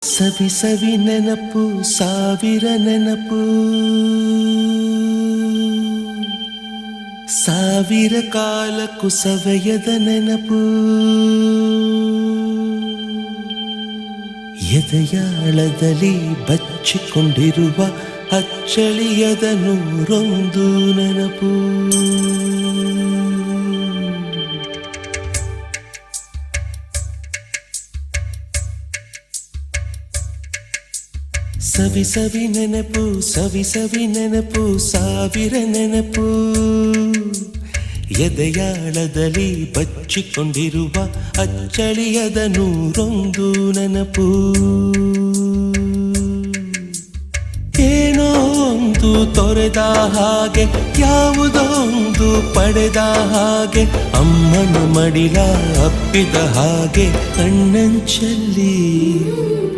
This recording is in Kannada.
ಸವಿ ಸವಿ ನೆನಪು ಸಾವಿರ ನೆನಪು ಸಾವಿರ ಕಾಲಕ್ಕೂ ಸವೆಯದ ನೆನಪು ಎದೆಯಾಳದಲ್ಲಿ ಬಚ್ಚಿಕೊಂಡಿರುವ ಅಚ್ಚಳಿಯದ ನೂರೊಂದು ನೆನಪು ಸವಿ ಸವಿ ನೆನಪು ಸವಿ ಸವಿ ನೆನಪು ಸಾವಿರ ನೆನಪು ಎದೆಯಾಳದಲ್ಲಿ ಬಚ್ಚಿಕೊಂಡಿರುವ ಅಚ್ಚಳಿಯದ ನೂರೊಂದು ನೆನಪು ಏನೋ ಒಂದು ತೊರೆದ ಹಾಗೆ ಯಾವುದೋ ಒಂದು ಪಡೆದ ಹಾಗೆ ಅಮ್ಮನ ಮಡಿಲ ಅಪ್ಪಿದ ಹಾಗೆ ಕಣ್ಣಂಚಲ್ಲಿ